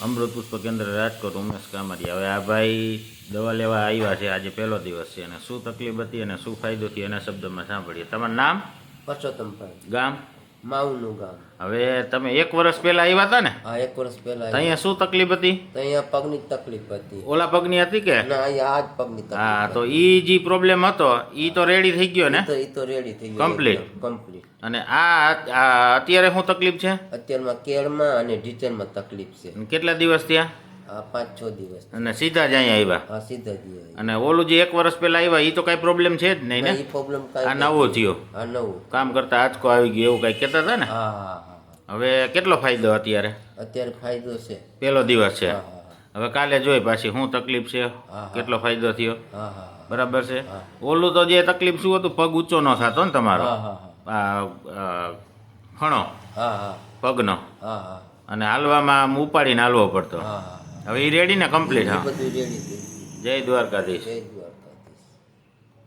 અમૃત પુષ્પ કેન્દ્ર રાજકોટ ઉમેશ કામરિયા. હવે આ ભાઈ દવા લેવા આવ્યા છે, આજે પહેલો દિવસ છે અને શું તકલીફ હતી અને શું ફાયદો થયો એના શબ્દમાં સાંભળીએ. તમારું નામ? પરસોત્તમભાઈ. ગામ? માવનું ગામ. હવે તમે 1 વર્ષ પહેલા આવ્યા હતા ને? હા, 1 વર્ષ પહેલા. અહીંયા શું તકલીફ હતી? અહીંયા પગની તકલીફ હતી. ઓલા પગની હતી કે ના, અહીંયા આ જ પગની તકલીફ. હા, તો ઈ જે પ્રોબ્લેમ હતો ઈ તો રેડી થઈ ગયો ને? ઈ તો રેડી થઈ ગયો. કમ્પ્લીટ. અને આ અત્યારે શું તકલીફ છે? અત્યારમાં કેળમાં અને ઢીચણમાં તકલીફ છે. કેટલા દિવસ થયા? 5-6 દિવસ. અને સીધા જ અહીંયા આવ્યા? હા, સીધા જ. અને ઓલું જે 1 વર્ષ પહેલા આવ્યા ઈ તો કઈ પ્રોબ્લેમ છે જ નહીં ને? ઈ પ્રોબ્લેમ કાઈ. આ નવો થયો? હા, નવો. કામ કરતા આંચકો આવી ગયો એવું કઈ કહેતા હતા ને? હા હા હા. હવે કેટલો ફાયદો અત્યારે? અત્યારે ફાયદો છે. પહેલો દિવસ છે. હા હા. હવે કાલે જોઈ પાછી શું તકલીફ છે, કેટલો ફાયદો થયો. હા હા. બરાબર છે. ઓલું તો જે તકલીફ શું હતું, પગ ઊંચો ન થતો ને તમારો, હા હા. ફણો હા હા. પગનો, હા હા. અને હાલવામાં આમ ઉપાડીને હાલવો પડતો. હા હા. હવે એ રેડી ને કમ્પ્લીટ? હા. બધું રેડી થઈ ગયું. જય દ્વારકાધીશ. જય દ્વારકા.